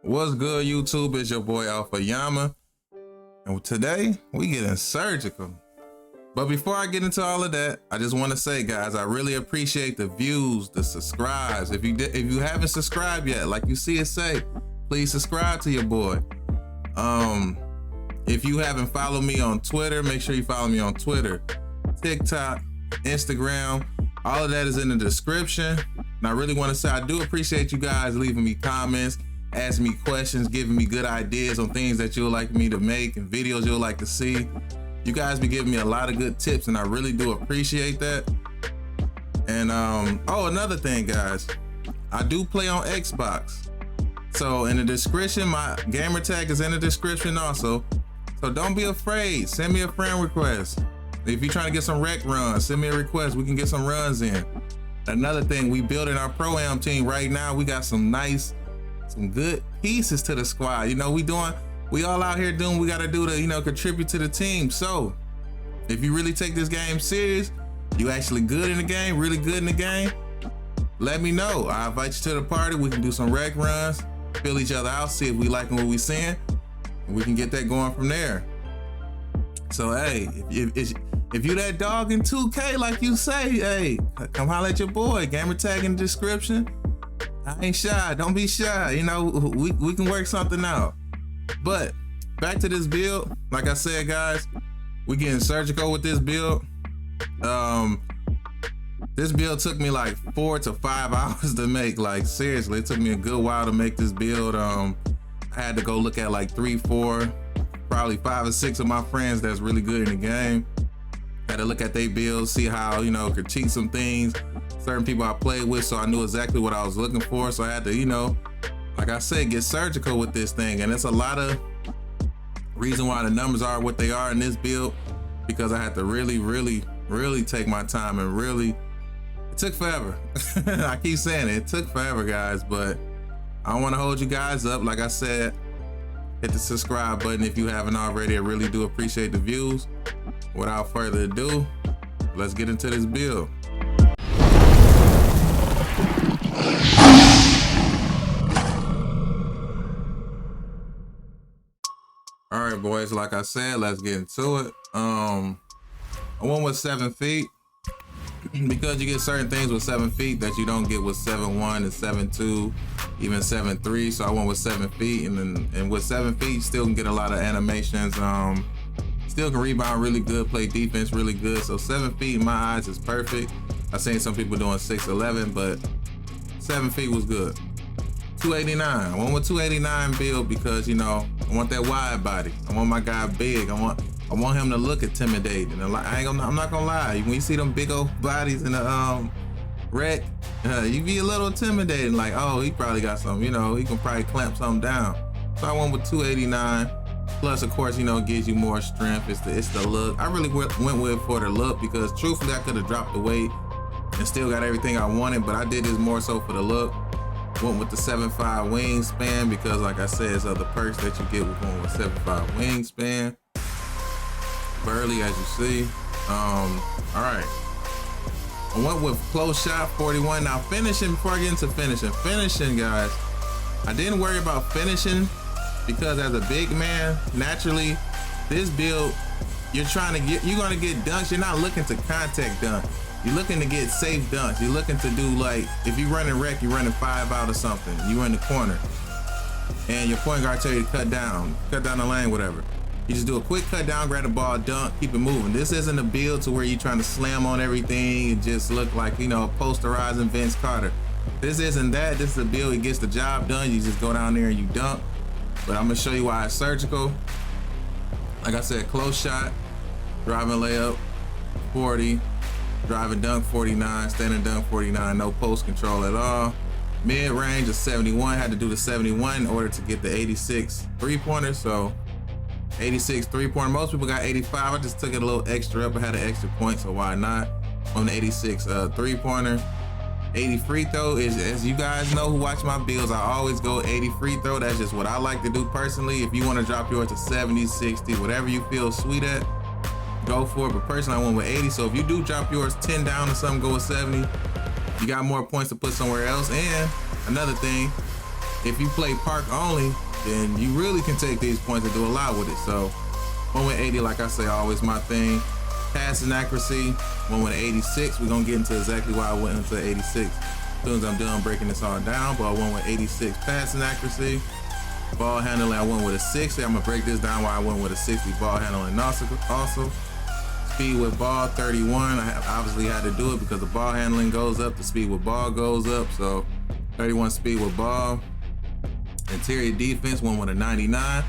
What's good, YouTube? It's your boy Alpha Yahma, and today we getting surgical. But before I get into all of that, I just want to say, guys, I really appreciate the views, the subscribes. If you haven't subscribed yet, like you see it say, please subscribe to your boy. If you haven't followed me on Twitter, make sure you follow me on Twitter, TikTok, Instagram. All of that is in the description. And I really want to say I do appreciate you guys leaving me comments, asking me questions, giving me good ideas on things that you'll like me to make and videos you'll like to see. You guys be giving me a lot of good tips, and I really do appreciate that. And oh, another thing, guys, I do play on Xbox. So in the description, my gamer tag is in the description also. So don't be afraid. Send me a friend request. If you're trying to get some rec runs, send me a request. We can get some runs in. Another thing, we building our pro-am team right now. We got some good pieces to the squad. You know, we all out here doing what we gotta do to, contribute to the team. So if you really take this game serious, you actually good in the game, really good in the game, let me know. I'll invite you to the party. We can do some rec runs, fill each other out, see if we liking what we seeing, and we can get that going from there. So hey, if you that dog in 2K like you say, hey, come holler at your boy. Gamer tag in the description. I ain't shy. Don't be shy. We can work something out. But back to this build. Like I said, guys, we getting surgical with this build. This build took me like 4 to 5 hours to make. Like seriously, it took me a good while to make this build. I had to go look at like 3, 4, probably 5 or 6 of my friends that's really good in the game. Had to look at their builds, see how, critique some things, certain people I played with, so I knew exactly what I was looking for. So I had to, like I said, get surgical with this thing. And it's a lot of reason why the numbers are what they are in this build, because I had to really take my time, and it took forever. I keep saying it took forever, guys, but I don't want to hold you guys up. Like I said, hit the subscribe button if you haven't already. I really do appreciate the views. Without further ado, let's get into this build. All right, boys, like I said, let's get into it. I went with 7 feet because you get certain things with 7 feet that you don't get with 7'1" and 7'2", even 7'3". So I went with 7 feet, and with 7 feet, you still can get a lot of animations. Still can rebound really good, play defense really good. So 7 feet in my eyes is perfect. I've seen some people doing 6'11", but 7 feet was good. 289. I went with 289 build because I want that wide body. I want my guy big. I want him to look intimidating. I'm not gonna lie. When you see them big old bodies in the rec, you be a little intimidating. Like, oh, he probably got some. He can probably clamp something down. So I went with 289. Plus, of course, gives you more strength. It's the look. I really went with for the look because truthfully, I could have dropped the weight and still got everything I wanted, but I did this more so for the look. Went with the 7'5" wingspan because, like I said, it's other perks that you get with going with 7'5" wingspan. Burly, as you see. All right. I went with close shot 41. Now finishing, before I get into finishing, guys, I didn't worry about finishing because as a big man, naturally, this build, you're gonna get dunks. You're not looking to contact dunk. You're looking to get safe dunks. You're looking to do, like, if you're running rec, you're running 5 out or something. You in the corner, and your point guard tell you to cut down the lane, whatever. You just do a quick cut down, grab the ball, dunk, keep it moving. This isn't a build to where you're trying to slam on everything and just look like, posterizing Vince Carter. This isn't that. This is a build. It gets the job done. You just go down there and you dunk. But I'm gonna show you why it's surgical. Like I said, close shot, driving layup 40, driving dunk 49, standing dunk 49, no post control at all. Mid range of 71, had to do the 71 in order to get the 86 3-pointer. So 86 3-pointer. Most people got 85. I just took it a little extra up. I had an extra point, so why not? On the 86 3-pointer. 80 free throw is, as you guys know who watch my builds, I always go 80 free throw. That's just what I like to do personally. If you want to drop yours to 70, 60, whatever you feel sweet at, go for it. But personally, I went with 80. So if you do drop yours 10 down or something, go with 70. You got more points to put somewhere else. And another thing, if you play park only, then you really can take these points and do a lot with it. So 1 with 80, like I say, always my thing. Passing accuracy, 1 with 86. We're gonna get into exactly why I went into 86 as soon as I'm done breaking this all down. But I went with 86 passing accuracy. Ball handling, I went with a 60. I'm gonna break this down why I went with a 60 ball handling also. Speed with ball, 31. I obviously had to do it because the ball handling goes up, the speed with ball goes up. So 31 speed with ball. Interior defense, 1 with a 99.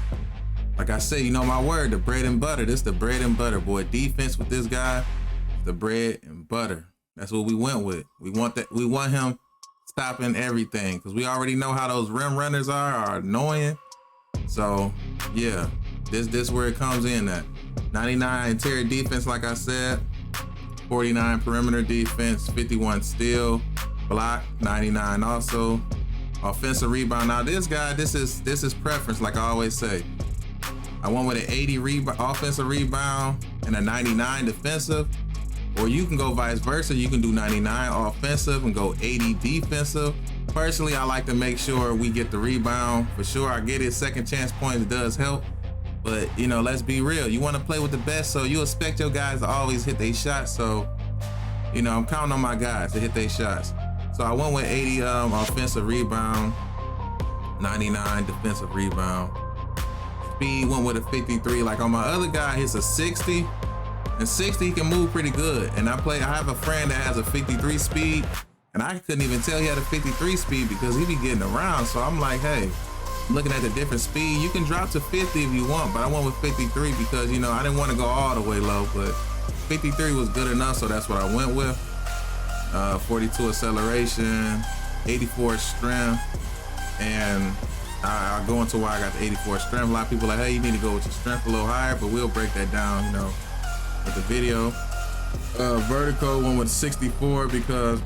Like I say, you know my word, the bread and butter. This the bread and butter, boy. Defense with this guy, the bread and butter. That's what we went with. We want that. We want him stopping everything because we already know how those rim runners are annoying. So yeah, this where it comes in at. 99 interior defense, like I said. 49 perimeter defense, 51 steal, block, 99 also. Offensive rebound. Now this guy, this is preference, like I always say. I went with an 80 offensive rebound and a 99 defensive, or you can go vice versa. You can do 99 offensive and go 80 defensive. Personally, I like to make sure we get the rebound. For sure, I get it. Second chance points does help, but you know, let's be real. You want to play with the best, so you expect your guys to always hit their shots. So, you know, I'm counting on my guys to hit their shots. So I went with 80 offensive rebound, 99 defensive rebound. Speed went with a 53. Like on my other guy, hits a 60, and 60 he can move pretty good. And I have a friend that has a 53 speed, and I couldn't even tell he had a 53 speed because he be getting around. So I'm like, hey, looking at the different speed, you can drop to 50 if you want, but I went with 53 because, you know, I didn't want to go all the way low, but 53 was good enough, so that's what I went with. 42 acceleration, 84 strength, and I'll go into why I got the 84 strength. A lot of people are like, hey, you need to go with your strength a little higher, but we'll break that down, you know, with the video. Vertical went with 64 because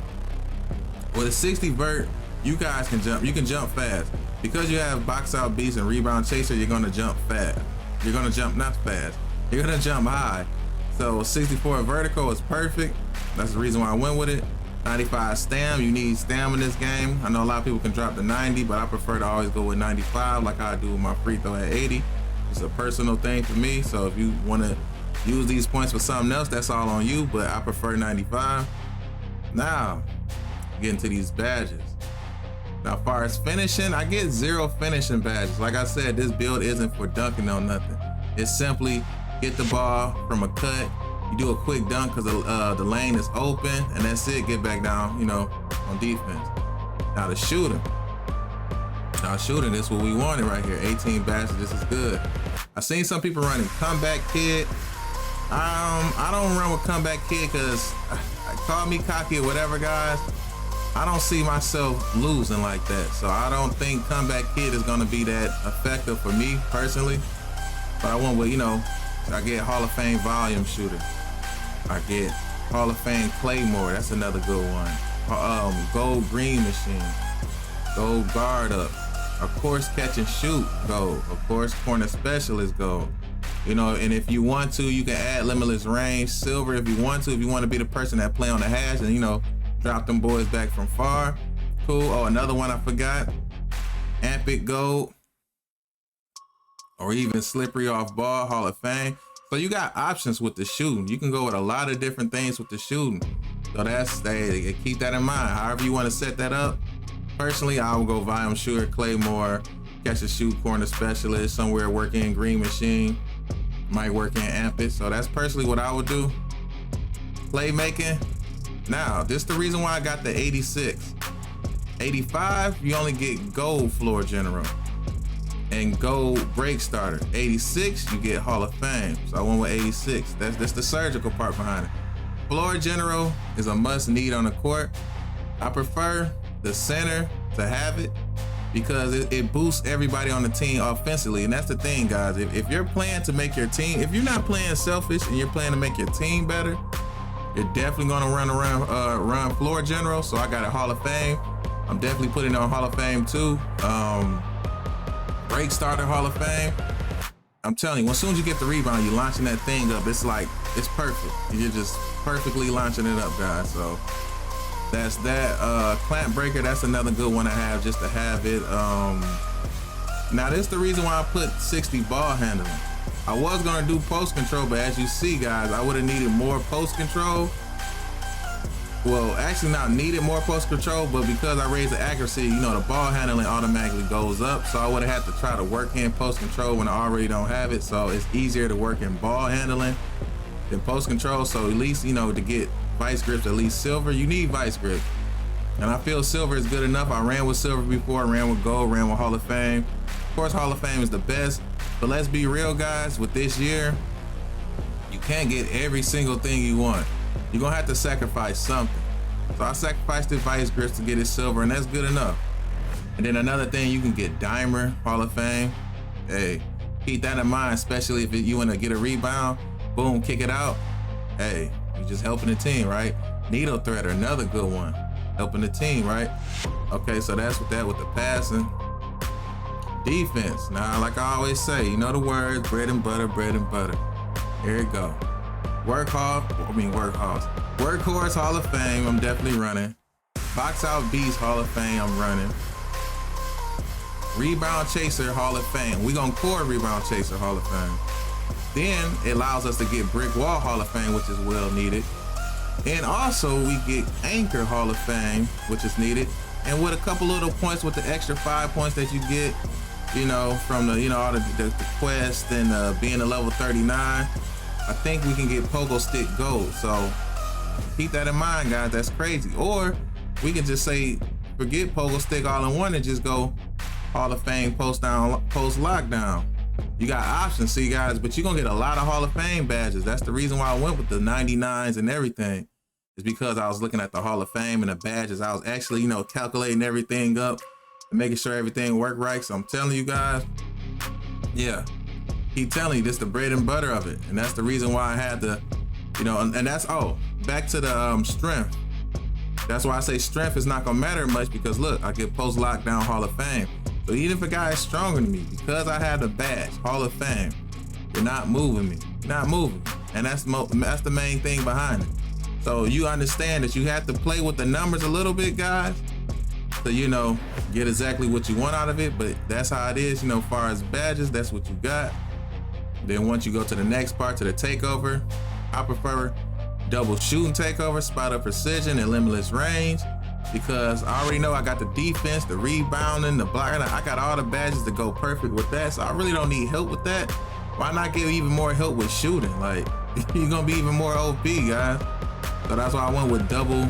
with a 60 vert, you guys can jump. You can jump fast. Because you have box out beast and rebound chaser, you're gonna jump fast. You're gonna jump not fast. You're gonna jump high. So 64 vertical is perfect. That's the reason why I went with it. 95 stam, you need stam in this game. I know a lot of people can drop to 90, but I prefer to always go with 95 like I do with my free throw at 80. It's a personal thing for me. So if you wanna use these points for something else, that's all on you, but I prefer 95. Now, get into these badges. Now, as far as finishing, I get 0 finishing badges. Like I said, this build isn't for dunking on nothing. It's simply get the ball from a cut. You do a quick dunk because the lane is open, and that's it. Get back down, you know, on defense. Now the shooting. Now shooting, this is what we wanted right here. 18 badges, this is good. I've seen some people running comeback kid. I don't run with comeback kid because call me cocky or whatever, guys. I don't see myself losing like that. So I don't think comeback kid is gonna be that effective for me personally. But I went with, you know, I get Hall of Fame volume shooter. I get Hall of Fame Claymore, that's another good one. Gold green machine, gold guard up. Of course, catch and shoot, gold. Of course, corner specialist, gold. You know, and if you want to, you can add limitless range, silver if you want to. If you want to be the person that play on the hash and, you know, drop them boys back from far. Cool. Oh, another one I forgot. Epic gold. Or even slippery off ball, Hall of Fame. So you got options with the shooting. You can go with a lot of different things with the shooting. So that's, keep that in mind. However you want to set that up. Personally, I would go volume shooter, Claymore, catch and shoot, corner specialist, somewhere working green machine, might work in Ampit. So that's personally what I would do. Playmaking. Now, this is the reason why I got the 86. 85, you only get gold floor general and gold break starter. 86, you get Hall of Fame. So I went with 86. That's the surgical part behind it. Floor general is a must need on the court. I prefer the center to have it because it boosts everybody on the team offensively. And that's the thing, guys. If you're playing to make your team, if you're not playing selfish and you're playing to make your team better, you're definitely gonna run floor general. So I got a Hall of Fame. I'm definitely putting it on Hall of Fame too. Break starter Hall of Fame. I'm telling you, as soon as you get the rebound, you're launching that thing up. It's like, it's perfect. You're just perfectly launching it up, guys. So That's that. Clamp breaker, that's another good one to have, just to have it. Now this is the reason why I put 60 ball handling. I was gonna do post control, but as you see, guys, I would have needed more post control. Well, actually not needed more post control, but because I raised the accuracy, you know, the ball handling automatically goes up. So I would have had to try to work in post control when I already don't have it. So it's easier to work in ball handling than post control. So at least, you know, to get vice grips, at least silver, you need vice grip. And I feel silver is good enough. I ran with silver before, I ran with gold, ran with Hall of Fame. Of course, Hall of Fame is the best, but let's be real, guys, with this year, you can't get every single thing you want. You're gonna have to sacrifice something. So I sacrificed the vice grips to get it silver, and that's good enough. And then another thing, you can get Dimer, Hall of Fame. Hey, keep that in mind, especially if you wanna get a rebound, boom, kick it out. Hey, you're just helping the team, right? Needle threader, another good one, helping the team, right? Okay, so that's with that, with the passing. Defense, now like I always say, you know the words, bread and butter, bread and butter. Here it go. Workhorse Hall of Fame, I'm definitely running. Box Out Beast Hall of Fame, I'm running. Rebound Chaser Hall of Fame. We gonna core Rebound Chaser Hall of Fame. Then it allows us to get Brick Wall Hall of Fame, which is well needed. And also we get Anchor Hall of Fame, which is needed. And with a couple little points, with the extra 5 points that you get, you know, from the, you know, all the quest and being a level 39, I think we can get Pogo Stick Gold. So keep that in mind, guys. That's crazy. Or we can just say, forget Pogo Stick all in one and just go Hall of Fame post lockdown. You got options, see, guys, but you're gonna get a lot of Hall of Fame badges. That's the reason why I went with the 99s and everything. It's because I was looking at the Hall of Fame and the badges. I was actually, you know, calculating everything up and making sure everything worked right. So I'm telling you guys, yeah, keep telling you, this the bread and butter of it. And that's the reason why I had to, you know, and that's, oh, back to the strength. That's why I say strength is not gonna matter much, because look, I get post lockdown Hall of Fame. So even if a guy is stronger than me, because I have the badge, Hall of Fame, you're not moving me, you're not moving. And that's the main thing behind it. So you understand that you have to play with the numbers a little bit, guys, so, you know, get exactly what you want out of it. But that's how it is, you know, as far as badges, that's what you got. Then once you go to the next part, to the takeover, I prefer double shooting takeover, spot up precision, and limitless range, because I already know I got the defense, the rebounding, the blocking. I got all the badges to go perfect with that, so I really don't need help with that. Why not give even more help with shooting? Like, you're gonna be even more OP, guys. So that's why I went with double,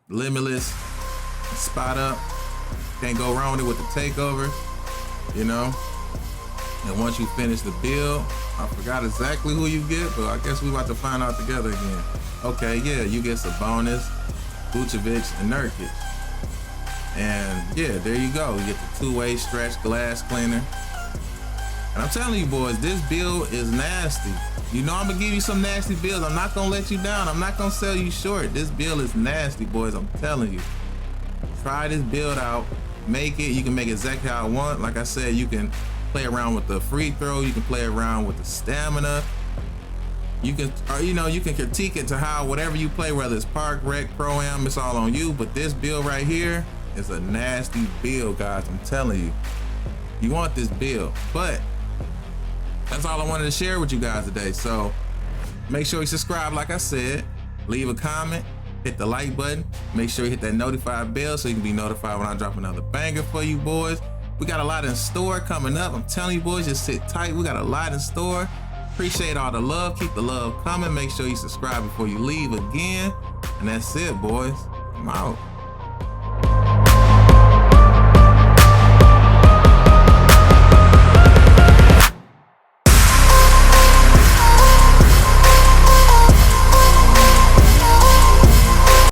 limitless, spot up. Can't go wrong with it with the takeover, you know. And once you finish the build, I forgot exactly who you get, but I guess we about to find out together again. Okay, yeah, you get Sabonis, Vucevic, and Nurkic. And yeah, there you go. You get the two-way stretch glass cleaner. And I'm telling you, boys, this build is nasty. You know I'm gonna give you some nasty builds. I'm not gonna let you down. I'm not gonna sell you short. This build is nasty, boys. I'm telling you. Try this build out. Make it. You can make it exactly how I want. Like I said, you can play around with the free throw. You can play around with the stamina. You can, or, you know, you can critique it to how whatever you play, whether it's park, rec, pro-am, it's all on you. But this build right here is a nasty build, guys. I'm telling you. You want this build, but that's all I wanted to share with you guys today. So make sure you subscribe, like I said, leave a comment, hit the like button, make sure you hit that notified bell so you can be notified when I drop another banger for you boys. We got a lot in store coming up. I'm telling you boys, just sit tight. We got a lot in store. Appreciate all the love. Keep the love coming. Make sure you subscribe before you leave again. And that's it, boys. I'm out.